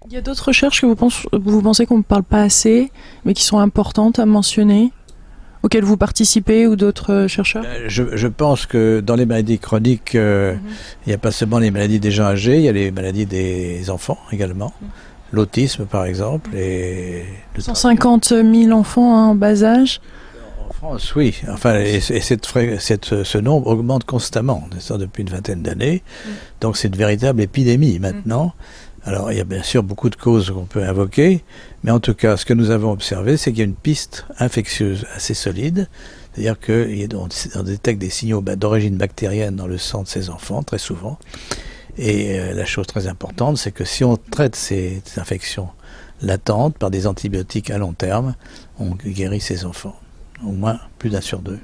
Il y a d'autres recherches que vous pensez qu'on ne parle pas assez, mais qui sont importantes à mentionner, auxquelles vous participez ou d'autres chercheurs? Je pense que dans les maladies chroniques, Mhm. il n'y a pas seulement les maladies des gens âgés, il y a les maladies des enfants également. L'autisme, par exemple, et le 150 000 enfants hein, en bas âge. en France, oui. Enfin, et ce nombre augmente constamment, ça depuis une vingtaine d'années. Donc c'est une véritable épidémie maintenant. Alors il y a bien sûr beaucoup de causes qu'on peut invoquer, mais en tout cas, ce que nous avons observé, c'est qu'il y a une piste infectieuse assez solide. C'est-à-dire qu'on détecte des signaux d'origine bactérienne dans le sang de ces enfants, très souvent. Et la chose très importante, c'est que si on traite ces infections latentes par des antibiotiques à long terme, on guérit ces enfants. Au moins plus d'un sur deux.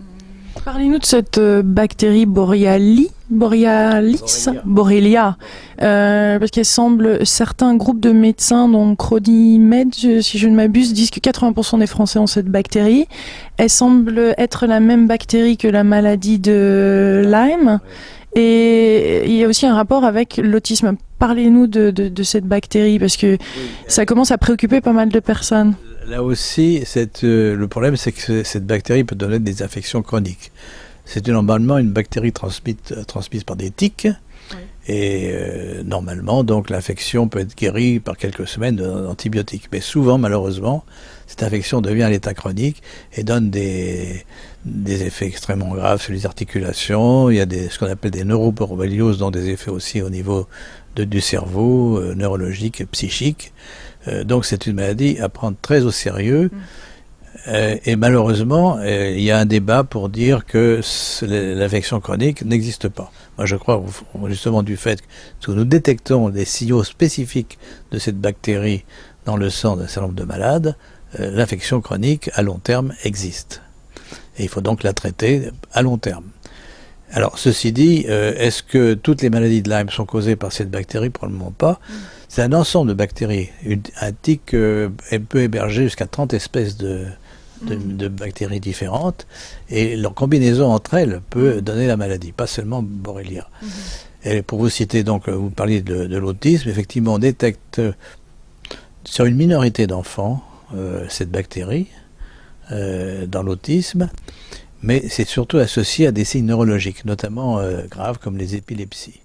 Parlez-nous de cette bactérie Borrelia, parce qu'elle semble, certains groupes de médecins, dont Crodimed, si je ne m'abuse, disent que 80% des Français ont cette bactérie. Elle semble être la même bactérie que la maladie de Lyme, et il y a aussi un rapport avec l'autisme. Parlez-nous de cette bactérie, parce que ça commence à préoccuper pas mal de personnes. Là aussi, le problème, c'est que cette bactérie peut donner des infections chroniques. C'est normalement une bactérie transmise par des tiques. Oui. Et normalement, donc, l'infection peut être guérie par quelques semaines d'antibiotiques. Mais souvent, malheureusement, cette infection devient à l'état chronique et donne des effets extrêmement graves sur les articulations. Il y a ce qu'on appelle des neuroborrelioses, donc des effets aussi au niveau du cerveau, neurologique et psychique. Donc c'est une maladie à prendre très au sérieux. Et malheureusement, il y a un débat pour dire que l'infection chronique n'existe pas. Moi, je crois justement du fait que nous détectons des signaux spécifiques de cette bactérie dans le sang d'un certain nombre de malades, l'infection chronique à long terme existe. Et il faut donc la traiter à long terme. Alors, ceci dit, est-ce que toutes les maladies de Lyme sont causées par cette bactérie? Probablement pas. C'est un ensemble de bactéries. Un tique peut héberger jusqu'à 30 espèces de bactéries différentes, et leur combinaison entre elles peut donner la maladie, pas seulement Borrelia. Et pour vous citer, donc, vous parliez de l'autisme, effectivement, on détecte sur une minorité d'enfants cette bactérie dans l'autisme, mais c'est surtout associé à des signes neurologiques, notamment graves comme les épilepsies.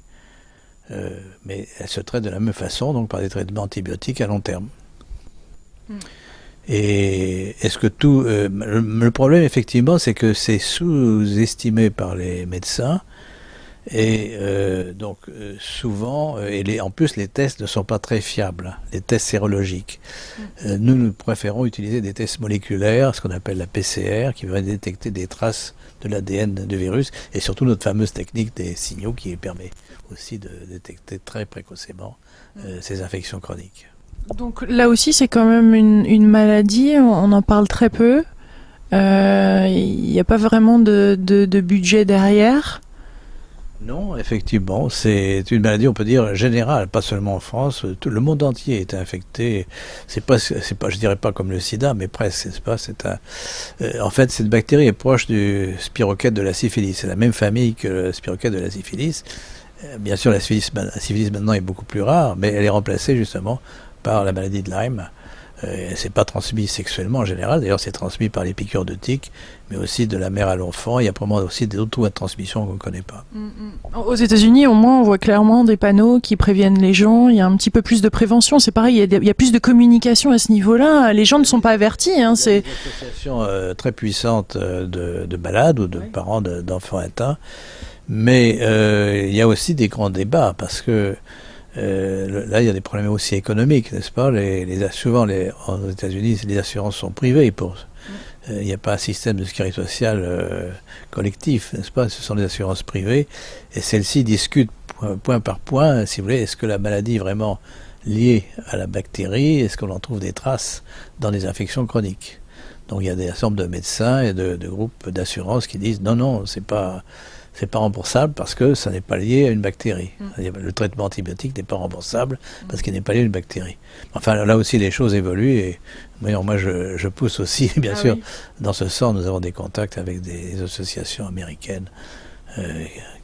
Mais elle se traite de la même façon, donc par des traitements antibiotiques à long terme. Et est-ce que le problème, effectivement, c'est que c'est sous-estimé par les médecins. Et donc souvent, en plus les tests ne sont pas très fiables, hein, les tests sérologiques. Nous préférons utiliser des tests moléculaires, ce qu'on appelle la PCR, qui va détecter des traces de l'ADN du virus, et surtout notre fameuse technique des signaux qui permet aussi de détecter très précocement ces infections chroniques. Donc là aussi, c'est quand même une maladie, on en parle très peu. Il n'y a pas vraiment de budget derrière. Non, effectivement, c'est une maladie, on peut dire, générale, pas seulement en France. Tout le monde entier est infecté. C'est pas, je dirais pas comme le sida, mais presque, c'est pas, en fait, cette bactérie est proche du spirochète de la syphilis. C'est la même famille que le spirochète de la syphilis. Bien sûr, la syphilis maintenant est beaucoup plus rare, mais elle est remplacée justement par la maladie de Lyme. C'est pas transmis sexuellement en général, d'ailleurs c'est transmis par les piqûres de tiques, mais aussi de la mère à l'enfant. Il y a probablement aussi d'autres voies de transmission qu'on ne connaît pas. Aux États-Unis, au moins, on voit clairement des panneaux qui préviennent les gens. Il y a un petit peu plus de prévention. C'est pareil, il y a plus de communication à ce niveau-là. Les gens ne sont pas avertis. Hein, il y a des associations très puissantes de malades ou de parents d'enfants atteints, mais il y a aussi des grands débats parce que là, il y a des problèmes aussi économiques, n'est-ce pas? Souvent, aux États-Unis, les assurances sont privées. Il n'y a pas un système de sécurité sociale collectif, n'est-ce pas? Ce sont des assurances privées, et celles-ci discutent point par point, si vous voulez, est-ce que la maladie est vraiment liée à la bactérie? Est-ce qu'on en trouve des traces dans les infections chroniques? Donc il y a des ensembles de médecins et de groupes d'assurance qui disent non, c'est pas remboursable parce que ça n'est pas lié à une bactérie. Le traitement antibiotique n'est pas remboursable parce qu'il n'est pas lié à une bactérie. Enfin, là aussi, les choses évoluent et moi, je pousse aussi, bien sûr, oui. Dans ce sens, nous avons des contacts avec des associations américaines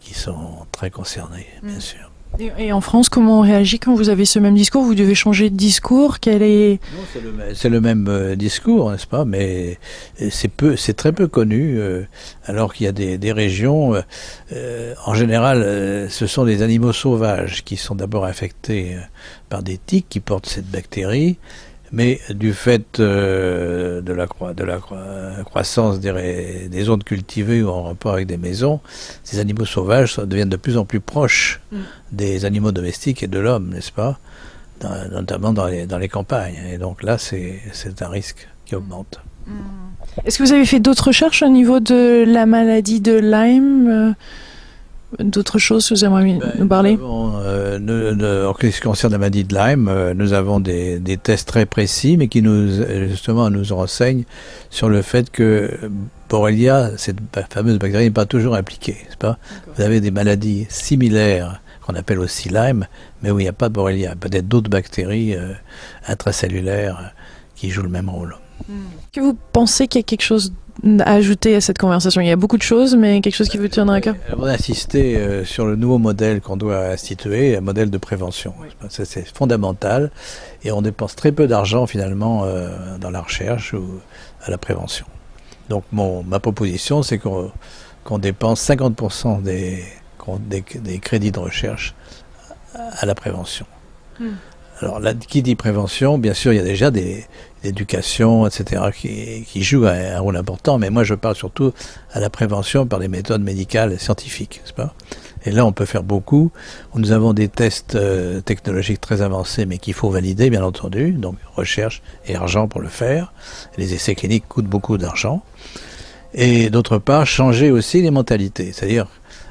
qui sont très concernées, bien sûr. Et en France, comment on réagit quand vous avez ce même discours? Vous devez changer de discours? Non, c'est le même discours, n'est-ce pas? Mais c'est très peu connu. Alors qu'il y a des régions, en général, ce sont des animaux sauvages qui sont d'abord infectés par des tiques qui portent cette bactérie. Mais du fait de la croissance des zones cultivées ou en rapport avec des maisons, ces animaux sauvages deviennent de plus en plus proches des animaux domestiques et de l'homme, n'est-ce pas? Notamment dans les campagnes. Et donc là, c'est un risque qui augmente. Est-ce que vous avez fait d'autres recherches au niveau de la maladie de Lyme? D'autres choses que vous aimeriez nous parler? En ce qui concerne la maladie de Lyme, nous avons des tests très précis, mais qui justement nous renseignent sur le fait que Borrelia, cette fameuse bactérie, n'est pas toujours impliquée, n'est-ce pas? Vous avez des maladies similaires qu'on appelle aussi Lyme, mais où il n'y a pas de Borrelia. Peut-être d'autres bactéries intracellulaires qui jouent le même rôle. Est-ce que vous pensez qu'il y a quelque chose à ajouter à cette conversation? Il y a beaucoup de choses, mais quelque chose qui vous tiendra à cœur? On va insister sur le nouveau modèle qu'on doit instituer, un modèle de prévention. Oui. C'est fondamental et on dépense très peu d'argent finalement dans la recherche ou à la prévention. Donc ma proposition, c'est qu'on dépense 50% des crédits de recherche à la prévention. Alors là, qui dit prévention, bien sûr, il y a déjà l'éducation, etc., qui jouent un rôle important, mais moi je parle surtout à la prévention par des méthodes médicales et scientifiques, n'est-ce pas? Et là, on peut faire beaucoup. Nous avons des tests technologiques très avancés, mais qu'il faut valider, bien entendu, donc recherche et argent pour le faire. Les essais cliniques coûtent beaucoup d'argent. Et d'autre part, changer aussi les mentalités, c'est-à-dire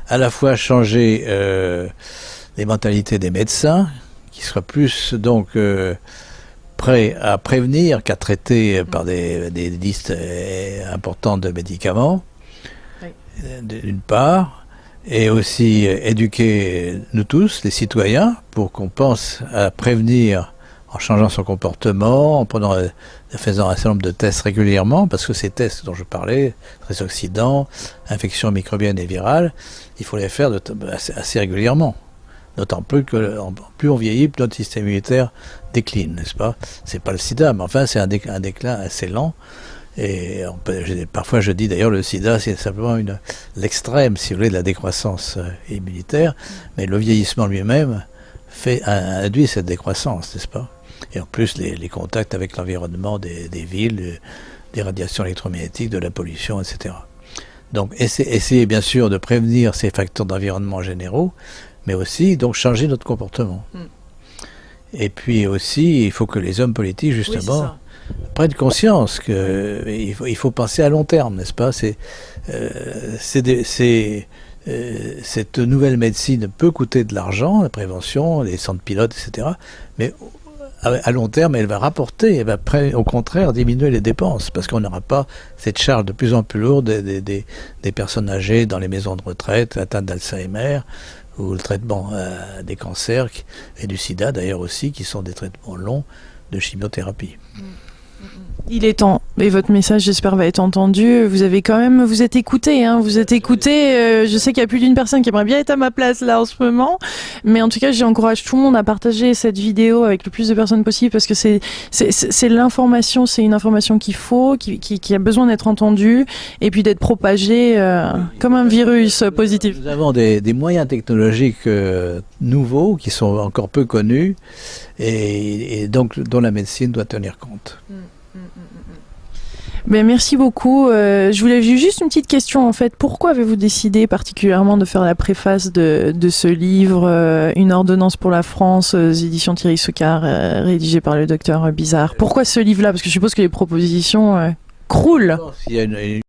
à la fois changer les mentalités des médecins, qui soient plus donc prêts à prévenir qu'à traiter par des listes importantes de médicaments, oui, d'une part, et aussi éduquer nous tous, les citoyens, pour qu'on pense à prévenir en changeant son comportement, en faisant un certain nombre de tests régulièrement, parce que ces tests dont je parlais, stress oxydant, infections microbiennes et virales, il faut les faire assez régulièrement. D'autant plus que plus on vieillit, plus notre système immunitaire décline, n'est-ce pas? C'est pas le sida, mais enfin c'est un déclin assez lent. Et parfois je dis d'ailleurs le sida c'est simplement l'extrême, si vous voulez, de la décroissance immunitaire, mais le vieillissement lui-même induit cette décroissance, n'est-ce pas? Et en plus les contacts avec l'environnement des villes, des radiations électromagnétiques, de la pollution, etc. Donc essayer bien sûr de prévenir ces facteurs d'environnement généraux, mais aussi donc changer notre comportement. Et puis aussi, il faut que les hommes politiques, justement, prennent conscience qu'il faut penser à long terme, n'est-ce pas? Cette nouvelle médecine peut coûter de l'argent, la prévention, les centres pilotes, etc. Mais à long terme, elle va rapporter, elle va au contraire diminuer les dépenses, parce qu'on n'aura pas cette charge de plus en plus lourde des personnes âgées dans les maisons de retraite, atteintes d'Alzheimer, ou le traitement des cancers et du sida d'ailleurs aussi, qui sont des traitements longs de chimiothérapie. Il est temps, et votre message j'espère va être entendu. Vous êtes écouté, hein, vous êtes écouté. Je sais qu'il y a plus d'une personne qui aimerait bien être à ma place là en ce moment, mais en tout cas j'encourage tout le monde à partager cette vidéo avec le plus de personnes possible, parce que c'est l'information, c'est une information qu'il faut, qui a besoin d'être entendue et puis d'être propagée comme un virus positif. Nous avons des moyens technologiques nouveaux qui sont encore peu connus et donc dont la médecine doit tenir compte. Ben, merci beaucoup. Je voulais juste une petite question en fait. Pourquoi avez-vous décidé particulièrement de faire la préface de ce livre, Une ordonnance pour la France, éditions Thierry Soucard, rédigé par le docteur Bizarre? Pourquoi ce livre-là? Parce que je suppose que les propositions croulent. Il y a